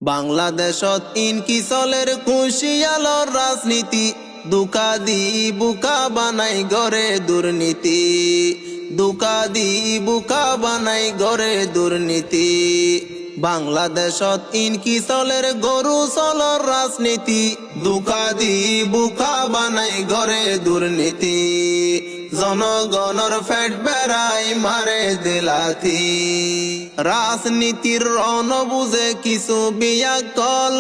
বাংলাদেশত ইনকিসলের খুশিয়ালর রাজনীতি দুকা দি বুকা বানাই গরে দুর্নীতি দুকা দি বুকা বানাই গরে দুর্নীতি বাংলাদেশত ইনকিসলের গরু চলর রাজনীতি দুকা দি বুকা বানাই গরে দুর্নীতি জনগণর ফেট বেড়াই মারে দিলাথি রাজনীতির রণ বুঝে কিছু বিয়া কল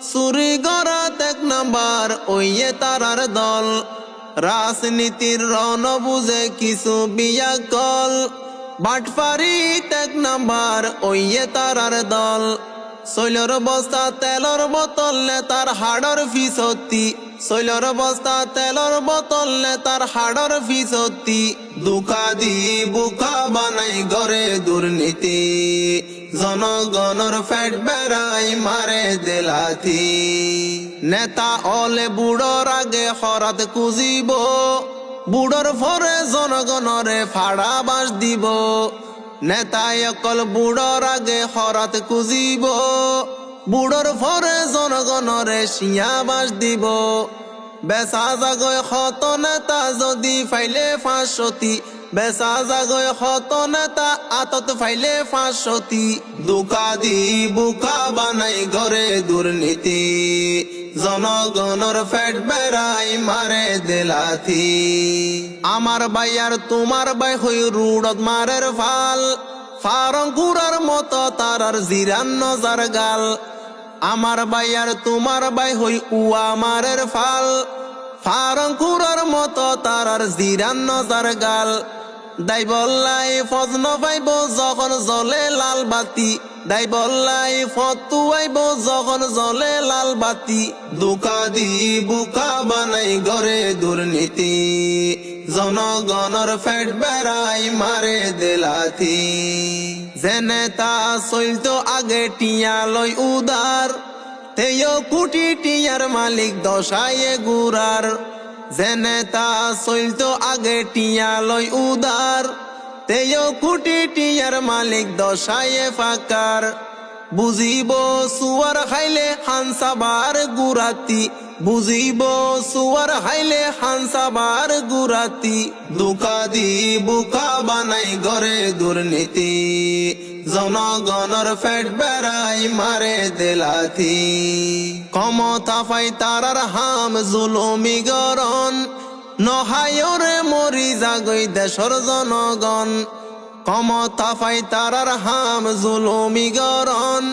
চুরি গড়াত এক নাম্বার ওইয়ে তারার দল রাজনীতির রণ বুঝে কিছু বিয়া কল বাটফারি এক নাম্বার ওইয়ে তারার দল শৈলর বস্তা তেলর বোতল নেতার হাড়র ফিসতি শৈলর বস্তা তেলর বোতল নেতার হাড়র ফিসতি দুকা দি বুকা বানাই গরে দুর্নীতি জনগণর ফেট বেড়াই মারে দিলাথি নেতা অলে বুড়োর আগে হরাত কুজিব বুড়োর ফরে জনগণরে ফাড়া বাস দিব নেতাই অকল বুড়োর আগে হরাত কুজিব বুড়োর ফরে জনগণরে শিয়া বাস দিব বেচা জাগয় হত নেতা যদি ফাইলে ফাঁসতি বেচা জাগয় হত নেতা আতত ফাইলে ফাঁসতি দুকা দি বুকা বানাই গরে দুর্নীতি জনগণর ফেট বেড়াই মারে দিলাথি আমার ভাই আর তোমার ভাই হই রুড়ত মারের ফাল ফারং কুড়ার মতো তারার জিরান নজার গাল আমার ভাই আর তোমার ভাই হই উয়া মারের ফাল ফারং কুড়ার মতো তারার জিরান নজার গাল দাই বল্লাই ফজন পাইব যখন জ্বলে লাল বাতি দাই বল্লাই ফতুয়াইব যখন জ্বলে লাল বাতি দুকা দি বুকা বানাই গরে দুর্নীতি জনগণর ফেট বেড়াই মারে দিলাথি যে নেতা চলতো আগে টিয়া লই উদার তেও কোটি টিয়ার মালিক দশায়ে গুরার যে নেতা চলতো আগে টিয়া লই উদার তেও কোটি টিয়ার মালিক দশায়ে ফাকার বুঝিব সুয়ার খাইলে হানসাবার গুরাতি বুঝিব সুয়ার খাইলে হানসাবার গুরাতি দুকা দি বুকা বানাই গরে দুর্নীতি জনগণর ফেট বেড়াই মারে দিলাথি ক্ষমতা পাই তারার হাম জুলুমি গরণ নহায়রে মরি জাগই দেশর জনগণ ক্ষমতা পাই তারার হাম জুলুমি গরণ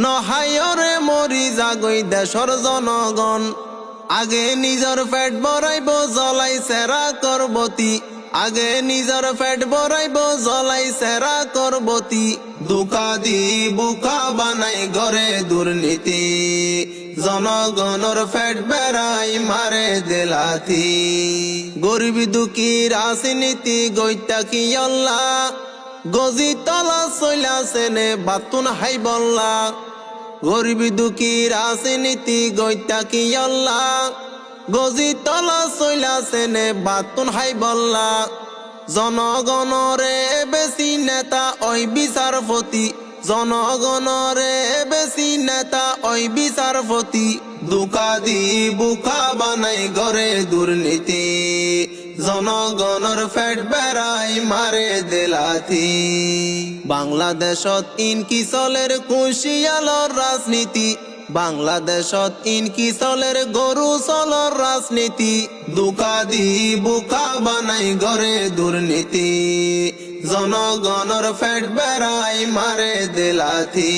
নহায়রে মরি জাগই দেশর জনগণ আগে নিজর পেট ভরাইব জ্বলাই সেরা করবতি আগে নিজর পেট ভরাইব জ্বলাই সেরা করবতি দুকা দি বুকা বানাই গরে দুর্নীতি জনগণর ফেট বেড়াই মারে দিলাথি গরিব দুঃখী রাজনীতি গইতা কি আল্লাহ গজি তলা চইলা সেনে বাতুন হাই বল্লা গরিব দুঃখী রাজনীতি গইতা কি আল্লাহ গজি তলা চইলা সেনে বাতুন হাই বল্লা জনগণরে বেশি নেতা ওই বিচারপতি জনগণরে বেশি নেতা ওই বিচারপতি দুকা দি বুকা বানাই গরে দুর্নীতি জনগণর ফেট বেড়াই মারে দিলাথি বাংলাদেশত ইনকিসলের খুশিয়ালর রাজনীতি বাংলাদেশত ইনকিসলের গরু চলর রাজনীতি দুকা দি বুকা বানাই গরে দুর্নীতি জনগণর ফেট বেড়াই মারে দিলাথি।